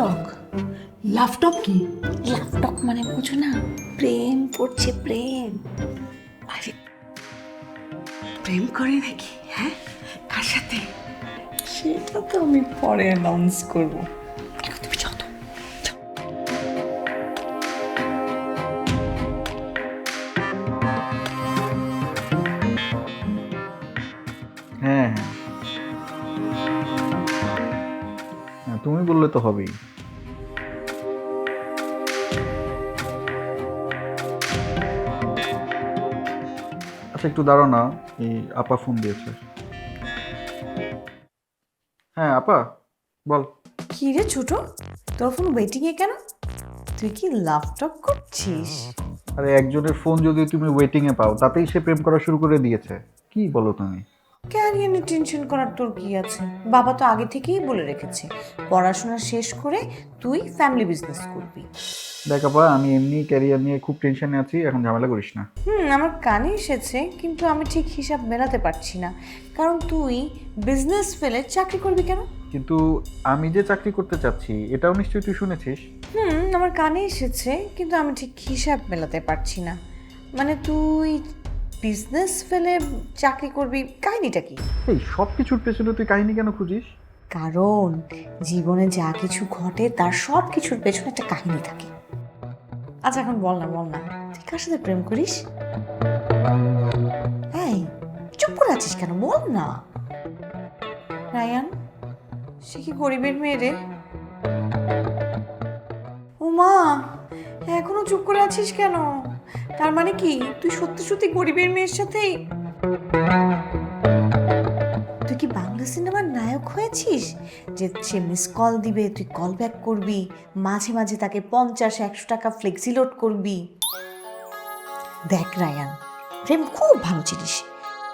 টক? লাভ টক কি? লাভ টক মানে বুঝো না, প্রেম করছে প্রেম। আরে প্রেম করে নাকি? হ্যাঁ, কার সাথে? সেটা তো আমি পরে অ্যানাউন্স করবো। এখন তুমি যত হ্যাঁ হ্যাঁ হ্যাঁ, তুমি বললে তো হবেই। আচ্ছা একটু দাঁড়াও না, এই আপা ফোন দিয়েছে। হ্যাঁ আপা, বল। কি রে ছোট, তোর ফোন ওয়েটিং এ কেন? তুই কি লাভ টক করছিস? আরে একজনের ফোন যদি তুমি ওয়েটিং এ পাও তাতেই সে প্রেম করা শুরু করে দিয়েছে। কি বলো তুমি? ক্যারিয়ার নিয়ে টেনশন করার তোর কি আছে? বাবা তো আগে থেকেই বলে রেখেছে পড়াশোনা শেষ করে তুই ফ্যামিলি বিজনেস করবি। দেখ আপা, আমি এমনি ক্যারিয়ার নিয়ে খুব টেনশনে আছি, এখন ঝামেলা করিস না। আমার কানে এসেছে, কিন্তু আমি ঠিক হিসাব মেলাতে পারছি না। কারণ তুই বিজনেস ফেলে চাকরি করবি কেন? কিন্তু আমি যে চাকরি করতে চাচ্ছি এটাও নিশ্চয়ই তুই শুনেছিস। আমার কানে এসেছে, কিন্তু আমি ঠিক হিসাব মেলাতে পারছি না। মানে তুই বিজনেস ফেলে চাকরি করবি, কাহিনীটা কি? এই সব কিছুর পেছনে তুই কাহিনী কেন খুঁজিস? কারণ জীবনে যা কিছু ঘটে তার সব কিছুর পেছনে একটা কাহিনী থাকে। আচ্ছা এখন বল না বল না, তুই কার সাথে প্রেম করিস? এই চুপ করে আছিস কেন, বল না। রায়ান, সে কি গরিবের মেয়ে রে? উমা, এখনো চুপ করে আছিস কেন? তার মানে কি তুই সত্যি সত্যি গরিবের মেয়ের সাথেই? তুই কি বাংলা সিনেমার নায়ক হয়েছিস যে সে মিস কল দিবে তুই কল ব্যাক করবি, মাঝে মাঝে তাকে 50-100 টাকা ফ্লেক্সি লোড করবি? দেখ রায়ান, প্রেম খুব ভালো জিনিস,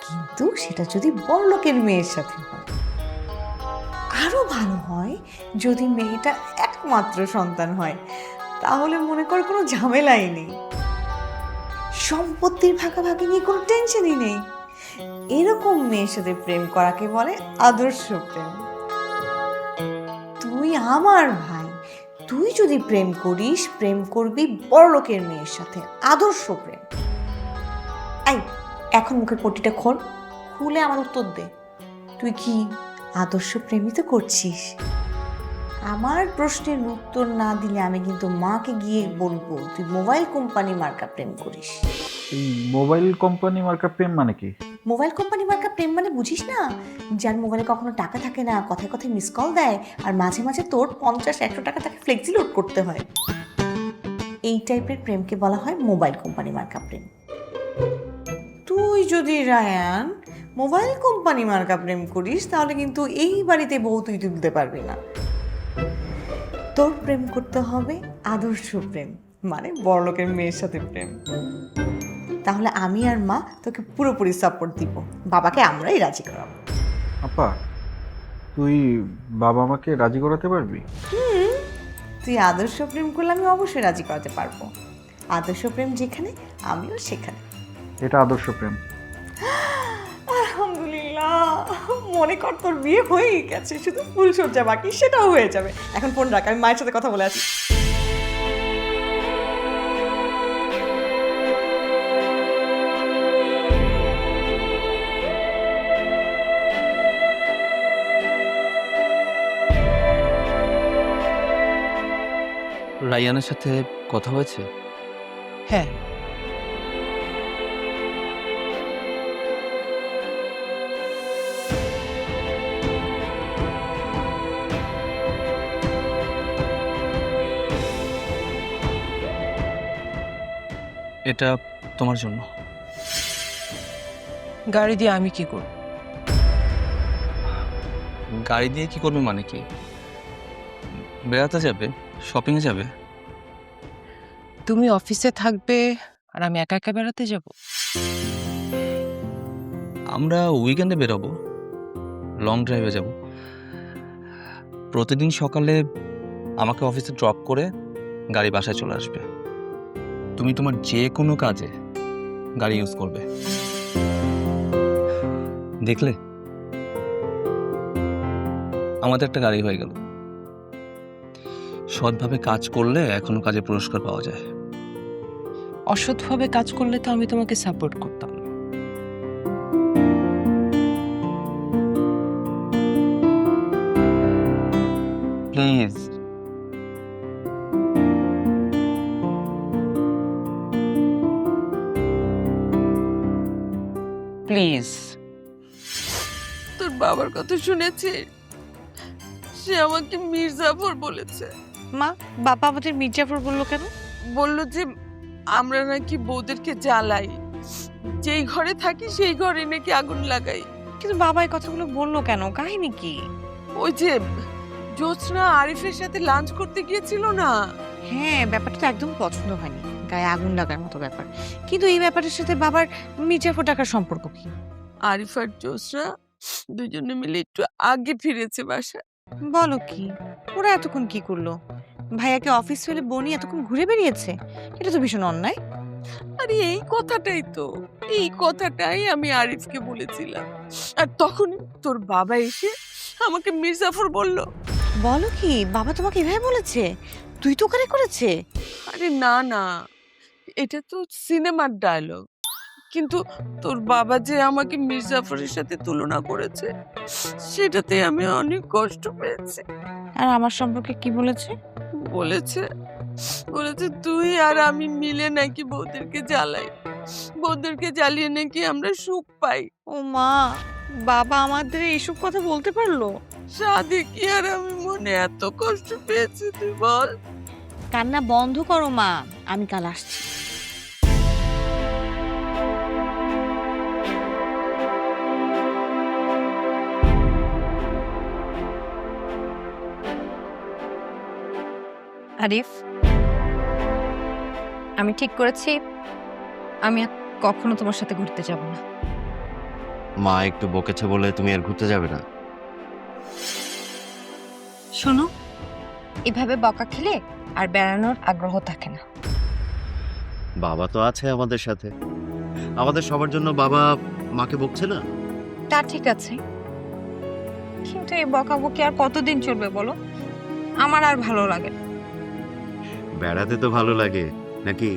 কিন্তু সেটা যদি বড়লোকের মেয়ের সাথে হয়। আরো ভালো হয় যদি মেয়েটা একমাত্র সন্তান হয়, তাহলে মনে কর কোনো ঝামেলাই নেই, সম্পত্তির ভাগাভাগি নিয়ে কোনো টেনশনই নেই। এরকম মেয়ের সাথে প্রেম করাকে বলে আদর্শ প্রেম। তুই আমার ভাই, তুই যদি প্রেম করিস, প্রেম করবি বড়লোকের মেয়ের সাথে, আদর্শ প্রেম। এই এখন মুখের পট্টিটা খোল, খুলে আমার উত্তর দে, তুই কি আদর্শ প্রেমই তো করছিস? আমার প্রশ্নের উত্তর না দিলে আমি কিন্তু মাকে গিয়ে বলবো তুই মোবাইল কোম্পানি মার্কা প্রেম করিস। এই মোবাইল কোম্পানি মার্কা প্রেম মানে কি? মোবাইল কোম্পানি মার্কা প্রেম মানে বুঝিস না? যার মোবাইলে কখনো টাকা থাকে না, কথায় কথায় মিস কল দেয়, আর মাঝে মাঝে তোর 50-100 টাকা তাকে ফ্লেক্সি লোড করতে হয়। এই টাইপের প্রেমকে বলা হয় মোবাইল কোম্পানি মার্কা প্রেম। তুই যদি রায়ান মোবাইল কোম্পানি মার্কা প্রেম করিস, তাহলে কিন্তু এই বাড়িতে বউ তুই তুলতে পারবি না। তোর প্রেম করতে হবে আদর্শ প্রেম, মানে বড়লোকের মেয়ের সাথে প্রেম। তাহলে আমি আর মা তোকে পুরোপুরি সাপোর্ট দিব, বাবাকে আমরাই রাজি করাবো। আপা, তুই বাবা মাকে রাজি করাতে পারবি? তুই আদর্শ প্রেম করলে আমি অবশ্যই রাজি করাতে পারবো। আদর্শ প্রেম যেখানে, আমিও সেখানে। এটা আদর্শ প্রেম। আলহামদুলিল্লাহ, মনে কর তোর বিয়ে হয়েই গেছে, শুধু ফুলসজ্জা বাকি, সেটাও হয়ে যাবে। এখন ফোন রাখ, আমি মায়ের সাথে কথা বলে আসি। রায়ানের সাথে কথা হয়েছে? হ্যাঁ, এটা তোমার জন্য। গাড়ি দিয়ে আমি কি করব? গাড়ি দিয়ে কি করবে মানে কি? বেড়াতে যাবে? শপিংয়ে যাবে? তুমি অফিসে থাকবে আর আমি একা একা বেড়াতে যাব? আমরা উইকেন্ডে বেরোবো, লং ড্রাইভে যাব। প্রতিদিন সকালে আমাকে অফিসে ড্রপ করে গাড়ি বাসায় চলে আসবে। তুমি তোমার যে কোনো কাজে গাড়ি ইউজ করবে। দেখলে, আমাদের একটা গাড়ি হয়ে গেল। সৎভাবে কাজ করলে এখনো কাজে পুরস্কার পাওয়া যায়। অসৎভাবে কাজ করলে তো আমি তোমাকে সাপোর্ট করতাম না। প্লিজ। প্লিজ। তোর বাবার কথা শুনেছি, সে আমাকে মির্জাফর বলেছে। মা, বাবা আমাদের মির্জাফর বললো কেন? বললো যে আমরা নাকি বউদেরকে জ্বালাই, যেই ঘরে থাকি সেই ঘরে নাকি আগুন লাগাই। কিন্তু বাবা এই কথাগুলো বললো কেন? কাহিনী কি? ওই যে জোৎস্না আরিফের সাথে লাঞ্চ করতে গিয়েছিল না, হ্যাঁ, ব্যাপারটা তো একদম পছন্দ হয়নি, গায়ে আগুন লাগার মতো ব্যাপার। কিন্তু এই ব্যাপারের সাথে বাবার মির্জাফর টাকার সম্পর্ক কি? আরিফ আর জোৎস্না দুজনে মিলে একটু আগে ফিরেছে বাসায়। বলো কি? ওরা এতক্ষণ কি করলো? ভাইয়াকে অফিস ফেলে বনি এতক্ষণ ঘুরে বেরিয়েছে? এটা তো ভীষণ অন্যায়। আরে এই কথাটাই আমি আরিফকে বলেছিলাম, আর তখন তোর বাবা এসে আমাকে মির্জাফর বললো। বলো কি? বাবা তোমাকে এভাবে বলেছে? তুই তো ওখানে করেছে? আরে না না, এটা তো সিনেমার ডায়লগ, কিন্তু তোর বাবা যে আমাকে মির্জাফরের সাথে তুলনা করেছে সেটাতে আমি অনেক কষ্ট পেয়েছি। আর আমার সম্পর্কে কি বলেছে? বলেছে বলেছে তুই আর আমি মিলে নাকি বউদেরকে জ্বালাই, বউদেরকে জ্বালিয়ে নাকি আমরা সুখ পাই। ও মা, বাবা আমাদের এইসব কথা বলতে পারলো? সাধে কি আর আমি মনে এত কষ্ট পেয়েছি তুই বল। কান্না বন্ধ করো মা, আমি কাল আসছি। আরিফ, আমি ঠিক করেছি আমি আর কখনো তোমার সাথে ঘুরতে যাব না। মা একটু বকেছে বলে তুমি আর ঘুরতে যাবে না? শোনো, এভাবে বকা খেলে আর বেড়ানোর আগ্রহ থাকে না। বাবা তো আছে আমাদের সাথে, আমাদের সবার জন্য বাবা মাকে বকছে না? তা ঠিক আছে, কিন্তু এই বকাবকি আর কতদিন চলবে বলো? আমার আর ভালো লাগে না। বেড়াতে তো ভালো লাগে নাকি?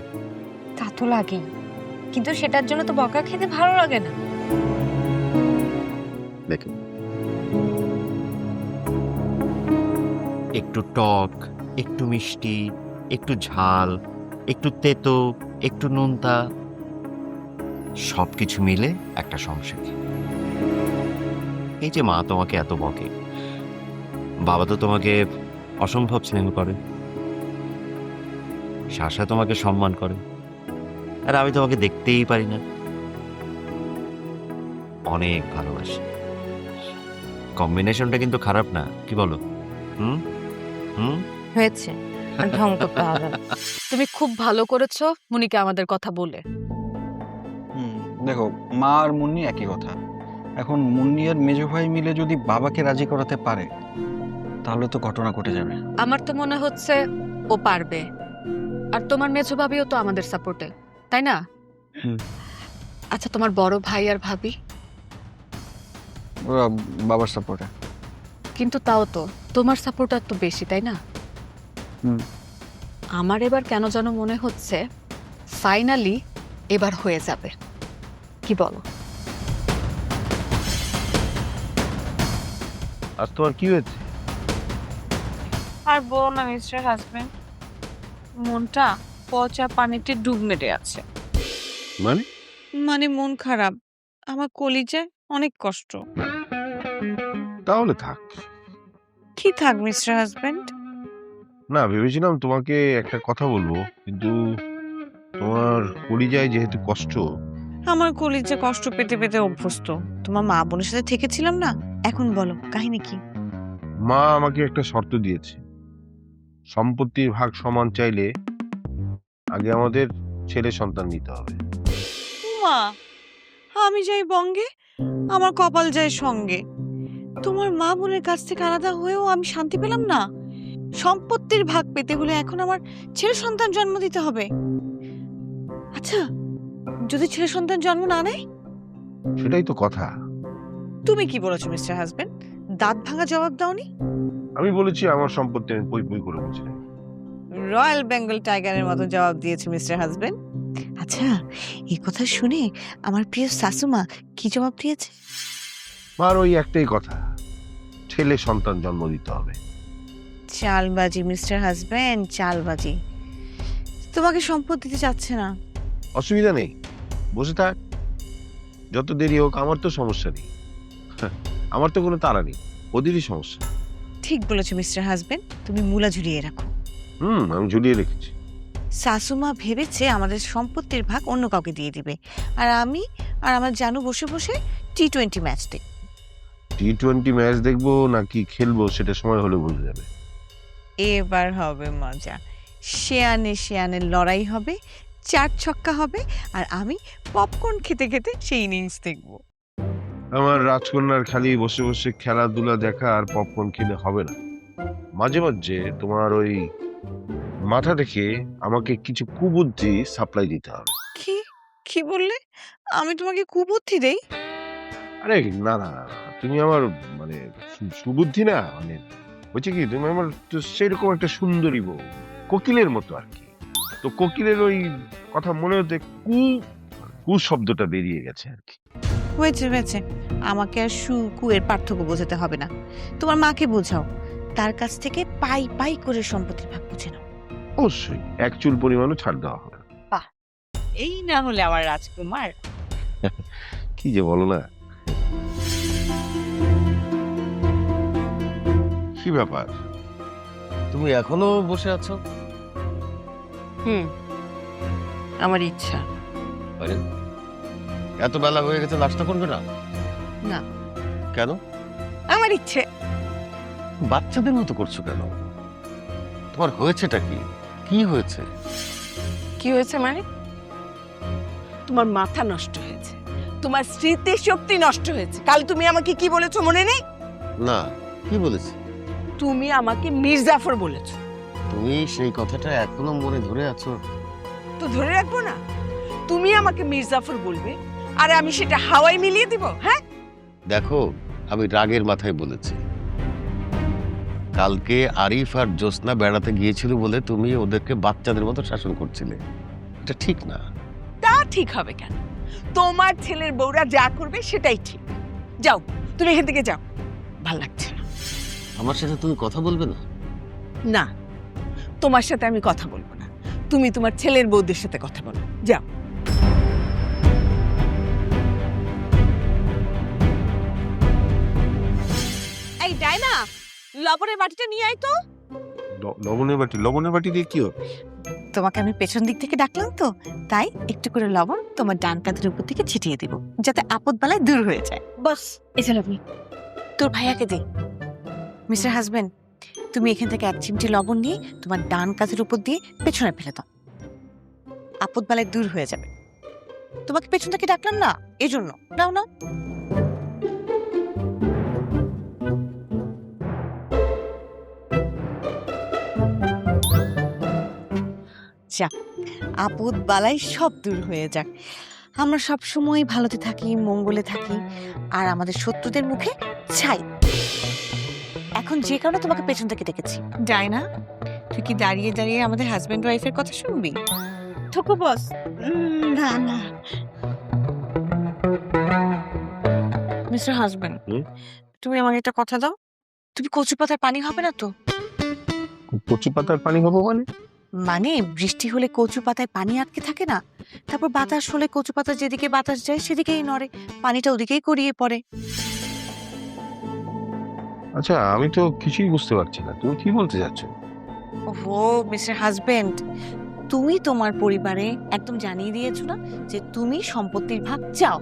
তা তো লাগেই, কিন্তু সেটার জন্য তো বকা খেতে ভালো লাগে না। দেখো, একটু টক, একটু মিষ্টি, একটু ঝাল, একটু তেতো, একটু নোনতা, সবকিছু মিলে একটা সংসার। এই যে মা তোমাকে এত বকে, বাবা তো তোমাকে অসম্ভব স্নেহ করে, শাসা তোমাকে সম্মান করে, আর আমি তোমাকে দেখতেই পারি না, অনেক ভালোবাসি। কম্বিনেশনটা কিন্তু খারাপ না, কি বলো? হুম হুম হয়েছে, আর ঢং করতে হবে না। তুমি খুব ভালো করেছো মুনিকে আমাদের কথা বলে। দেখো, মা আর মুন্নি একই কথা। এখন মুন্নি আর মেজো ভাই মিলে যদি বাবাকে রাজি করাতে পারে তাহলে তো ঘটনা ঘটে যাবে। আমার তো মনে হচ্ছে ও পারবে, আর তোমার মেজো ভাবিও তো আমাদের সাপোর্টে, তাই না? হুম। আচ্ছা, তোমার বড় ভাই আর ভাবি? ওরা বাবার সাপোর্টে। কিন্তু তাও তো তোমার সাপোর্টার তো বেশি, তাই না? হুম। আমার এবার কেন যেন মনে হচ্ছে ফাইনালি এবার হয়ে যাবে, কি বলো? আজ তোমার কি হয়েছে? আর বলো না মিস্টার হাজবেন্ড, মনটা পচা পানিতে ডুব মেরে আছে। মানে? মানে মন খারাপ, আমার কলিজায় অনেক কষ্ট। তাহলে থাক। কি থাক মিস্টার হাজবেন্ড? না, ভেবেছিলাম তোমাকে একটা কথা বলবো, কিন্তু তোমার কলিজায় যেহেতু কষ্ট। আমার কলিজা কষ্ট পেতে পেতে অভ্যস্ত। তোমার মা বোনের সাথে থেকেছিলাম না, এখন বলো কাহিনী কি? মা আমাকে একটা শর্ত দিয়েছে, সম্পত্তির ভাগ সমান চাইলে আগে আমাদের ছেলে সন্তান নিতে হবে। মা, আমি যাই বঙ্গে, আমার কপাল যায় সঙ্গে। তোমার মা বোনের কাছ থেকে আলাদা হয়েও আমি শান্তি পেলাম না। সম্পত্তির ভাগ পেতে হলে এখন আমার ছেলে সন্তান জন্ম দিতে হবে। আচ্ছা, যদি ছেলে সন্তান জন্ম না নেয়? সেটাই তো কথা। তুমি কি বলেছো মিস্টার হাজবেন্ড? দাঁত ভাঙা জবাব দাওনি। আমি বলেছি আমার সম্পত্তি আমি পই পই করে বুঝি না। রয়্যাল বেঙ্গল টাইগারের মতো জবাব দিয়েছে মিস্টার হাজবেন্ড। আচ্ছা, এই কথা শুনে আমার প্রিয় শাশুমা কি জবাব দিয়েছে? মার ওই একটাই কথা, ছেলে সন্তান জন্ম দিতে হবে। চালবাজি মিস্টার হাজবেন্ড, চালবাজি। তোমাকে সম্পদ দিতে চাচ্ছে না। অসুবিধা নেই, বসে থাক, যত দেরি হোক, আমার তো সমস্যা নেই। আমার তো কোনো তাড়া নেই, ওদেরই সমস্যা। ঠিক বলেছো মিস্টার হাজবেন্ড, তুমি মূলা ঝুলিয়ে রাখো। আমি ঝুলিয়ে রেখেছি। শাশুমা ভেবেছে আমাদের সম্পত্তির ভাগ অন্য কাউকে দিয়ে দিবে, আর আমি আর আমার জানু বসে বসে টি-20 ম্যাচ দেখ। টি-20 ম্যাচ দেখবো নাকি খেলবো সেটা সময় হলে বোঝা যাবে। এবার হবে মজা, শেয়ানে শেয়ানে লড়াই হবে, 4 ছক্কা হবে, আর আমি পপকর্ন খেতে খেতে সেই ইনিংস দেখবো। আমার রাজকন্যার খালি বসে বসে খেলাধুলা দেখা আর পপকর্ন খেলে হবে না। মাঝে মাঝে তোমার ওই মাথা থেকে আমাকে কিছু কুবুদ্ধি সাপ্লাই দিতে হবে। কি কি বললে? আমি তোমাকে কুবুদ্ধি দেই? আরে না না না, তুমি আমার মানে সুবুদ্ধি না, মানে হচ্ছে কি, তুমি আমার তো সেরকম একটা সুন্দরী বউ, কোকিলের মতো আর কি। তো কোকিলের ওই কথা মনে হতে কু শব্দটা বেরিয়ে গেছে আর কি। হয়েছে হয়েছে, আমাকে আর কু এর পার্থক্য বোঝাতে হবে না। তোমার মাকে বোঝাও, তার কাছ থেকে পাই পাই করে সম্পত্তির ভাগ বুঝে নাও। অবশ্যই, এক চুল পরিমাণও ছাড় দেওয়া হবে না। এই না হলে আমার রাজকুমার। কি যে বলো না, কি ব্যাপার, তুমি এখনো বসে আছো? আমার ইচ্ছা। আরে এত বেলা হয়ে গেছে, নাস্তা করবে না? না। কেন? আমার ইচ্ছে। বাচ্চাদের মতো করছো কেন? তোমার হয়েছেটা কি? কি হয়েছে? কি হয়েছে মানে? তোমার মাথা নষ্ট হয়েছে, তোমার স্মৃতি শক্তি নষ্ট হয়েছে। কাল তুমি আমাকে কি বলেছো মনে নেই? না, কি বলেছি? তুমি আমাকে মির্জাফর বলেছো। তুমি সেই কথাটা এখনো মনে ধরে আছো? তো ধরে রাখবো না? তুমি আমাকে মির্জাফর বলবে আর আমি সেটা হাওয়ায় মিলিয়ে দিব? হ্যাঁ দেখো, আমি রাগের মাথায় বলেছি। কালকে আরিফ আর জ্যোৎস্না বেড়াতে গিয়েছিল বলে তুমি ওদেরকে বাচ্চাদের মতো শাসন করছিলে, এটা ঠিক না। তা ঠিক হবে কেন? তোমার ছেলের বউরা যা করবে সেটাই ঠিক। যাও, তুমি এখান থেকে যাও, ভাল লাগছে না। আমার সাথে তুমি কথা বলবে না? না, তোমার সাথে আমি কথা বলবো না। তুমি তোমার ছেলের বউদের সাথে কথা বলো, যাও। এই ডায়না, লবণের বাটিটা নিয়ে আয় তো। লবণের বাটি দিয়ে কি হবে? তোমাকে আমি পেছন দিক থেকে ডাকলাম তো, তাই একটু করে লবণ তোমার ডান কাঁধের উপর থেকে ছিটিয়ে দিব, যাতে আপদ বালায় দূর হয়ে যায়। বাস, এই চল আপনি। তোর ভাইয়াকে দে। মিস্টার হাজবেন্ড, তুমি এখান থেকে 1 চিমটি লবণ নিয়ে তোমার ডান কাঁধের উপর দিয়ে পেছনে ফেলে দাও, আপদ বালায় দূর হয়ে যাবে। তোমাকে পেছন থেকে ডাকলাম না, এজন্য। নাও নাও। যাক, আপদ বালাই সব দূর হয়ে যাক, আমরা সব সময় ভালোতে থাকি, মঙ্গলে থাকি, আর আমাদের শত্রুদের মুখে ছাই। এখন যে কারণে তোমাকে পেছন থেকে ডেকেছি, ডায়না, তুই কি দাঁড়িয়ে দাঁড়িয়ে আমাদের হাজবেন্ড ওয়াইফের কথা শুনবি? ঠোকো বস। না না মিস্টার হাজবেন্ড, তুমি আমাকে একটা কথা দাও, তুমি কচু পাতার পানি হবে না তো? কচু পাতার পানি হবো মানে? মানে বৃষ্টি হলে কচু পাতায় পানি আটকে থাকে না, তারপর বাতাস হলে কচু পাতা যেদিকে বাতাস যায় সেদিকেই নড়ে, পানিটা ওদিকেই গড়িয়ে পড়ে। আচ্ছা, আমি তো কিছুই বুঝতে পারছি না, তুমি কি বলতে চাচ্ছ? ওহো মিস্টার হাজবেন্ড, তুমি তোমার পরিবারে একদম জানিয়ে দিয়েছো না যে তুমি সম্পত্তির ভাগ চাও।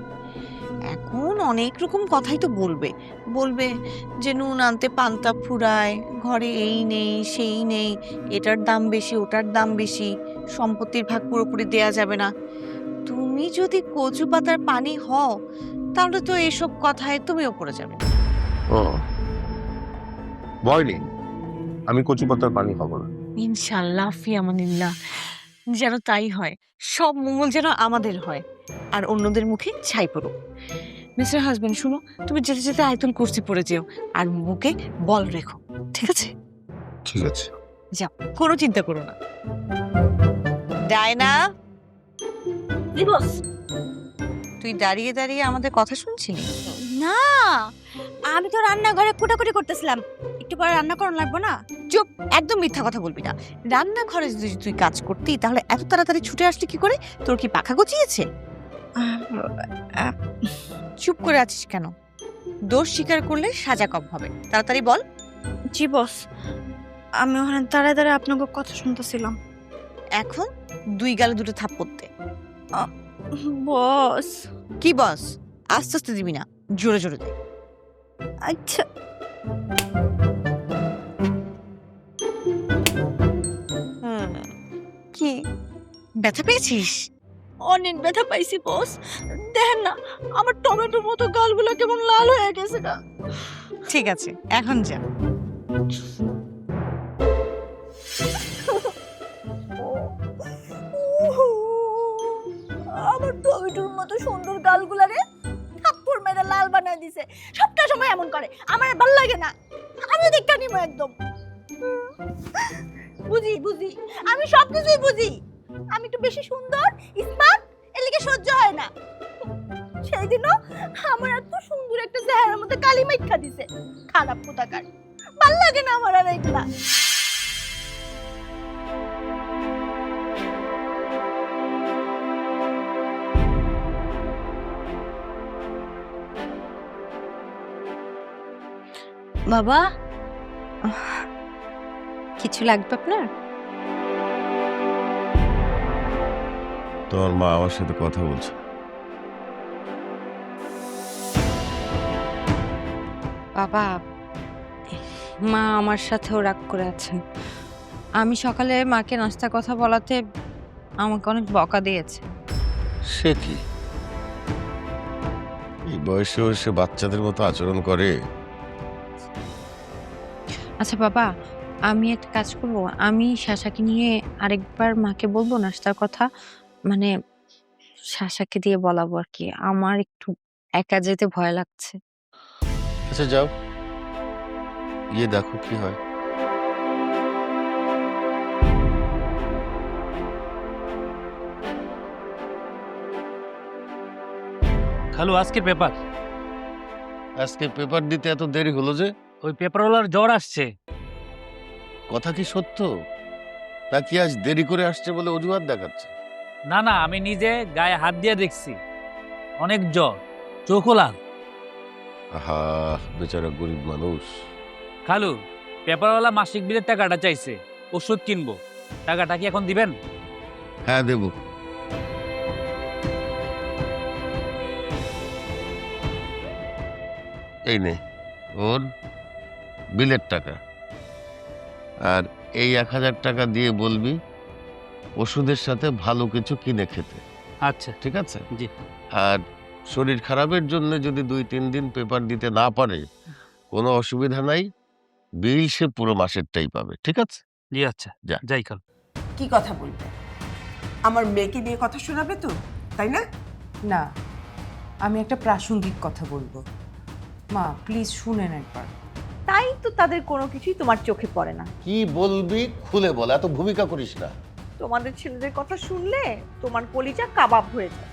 এখন অনেক রকম কথাই তো বলবে, বলবে যে নুন আনতে পান্তা ফুরায়, ঘরে এই নেই সেই নেই, এটার দাম বেশি ওটার দাম বেশি, সম্পত্তির ভাগ পুরোপুরি দেয়া যাবে না। তুমি যদি কচু পাতার পানি হও, তাহলে তো এসব কথায় তুমিও পড়ে যাবে। ও, ভয় নেই, আমি কচু পাতার পানি হব না। ইনশাআল্লাহ, ফিয়ামানিল্লাহ, যেন তাই হয়, সব মঙ্গল যেন আমাদের হয় আর অন্যদের মুখে ছাই পড়ুক। মিস্টার হাজবেন্ড শুনো, তুমি যেতে যেতে আয়তন কুর্সি পরে যেও আর মুখে বল রেখো, ঠিক আছে? ঠিক আছে। যাও, কোনো চিন্তা করো না। ডায়না, জি বস। তুই দাঁড়িয়ে দাঁড়িয়ে আমাদের কথা শুনছিলি? না, আমি তো রান্নাঘরে কোটাকুটি করতেছিলাম, একটু পরে রান্না করানো লাগবে না? চুপ, একদম মিথ্যা কথা বলবি না। রান্নাঘরে যদি তুই কাজ করতি তাহলে এত তাড়াতাড়ি ছুটে আসলি কি করে? তোর কি পাখা গজিয়েছে? চুপ করে আছিস কেন? দোষ স্বীকার করলে সাজা কম হবে, তাড়াতাড়ি বল। জি বস, আমি ওখানে দাঁড়ায় দাঁড়ায় আপনাকে কথা শুনতেছিলাম। এখন দুই গালে দুটো থাপ্পড় দে। বস। কি বস? আস্তে আস্তে দিবি না, জোরে জোরে দে। আচ্ছা। কি ব্যথা পেয়েছিস? অনেক ব্যথা পাইছি বস। দেখেন না, আমার টমেটোর মতো গালগুলো কেমন লাল হয়ে গেছে না। ঠিক আছে, এখন যা। আমার টমেটোর মতো সুন্দর গালগুলারে থাপ্পড় মেরে লাল বানায় দিছে। সবটা সময় এমন করে, আমার আর ভালো লাগে না। আমি দেখা নিব একদম। বুঝি বুঝি, আমি সব কিছুই বুঝি। আমি একটু বেশি সুন্দর, স্মার্ট, এর লিগে সহ্য হয় না। সেই দিনও আমার এত সুন্দর একটা চেহারার মধ্যে কালি মাইখা দিছে। খারাপ কোথাকার, ভাল লাগে না আমার আর এইগুলা। বাবা, কিছু লাগবে আপনার? তোমার মা আমার সাথে কথা বলছে। বাবা, মা আমার সাথেও রাগ করে আছেন। আমি সকালে মাকে নাস্তার কথা বলাতে আমাকে অনেক বকা দিয়েছে। সে কি, এই বয়সে সে বাচ্চাদের মতো আচরণ করে? আচ্ছা বাবা, আমি একটা কাজ করব, আমি শাসাকে নিয়ে আরেকবার মাকে বলবো নাস্তার কথা, মানে শাসাকে দিয়ে বলাবো আর কি। আমার একটু একা যেতে ভয় লাগছে। আচ্ছা যাও, গিয়ে দেখো কি হয়। খালু, আজকের পেপার। আজকে পেপার দিতে এত দেরি হলো যে? ওই পেপারওয়ালার জ্বর আসছে। কথা কি সত্য? নাকি আজ দেরি করে আসছে বলে অজুহাত দেখাচ্ছে? না না, আমি নিজে গায়ে হাত দিয়ে দেখছি, অনেক জ্বর, চোখও লাল। আহা, বেচারা গরিব মানুষ। খালু, পেপারওয়ালা মাসিক বিলের টাকাটা চাইছে, ওষুধ কিনবো। টাকাটা কি এখন দিবেন? হ্যাঁ দেব। এই নে ওর বিলের টাকা, আর এই 1000 টাকা দিয়ে বলবি ওষুধের সাথে ভালো কিছু কিনে খেতে। আচ্ছা ঠিক আছে? জি। আর শরীর খারাপের জন্য যদি 2-3 দিন পেপার দিতে না পারে, কোনো অসুবিধা নাই, বিল সে পুরো মাসেরটাই পাবে। ঠিক আছে? জি আচ্ছা, যা। যাই খালু। কি কথা বলবে? আমার মেয়েকে নিয়ে কথা শোনাবে তো, তাই না? না, আমি একটা প্রাসঙ্গিক কথা বলবো। মা প্লিজ শুনেন একবার। তাই তো তাদের কোনো কিছুই তোমার চোখে পড়ে না। কি বলবি খুলে বল, এত ভূমিকা করিস না। তোমাদের ছেলেদের কথা শুনলে তোমার কলিজা কাবাব হয়ে যায়।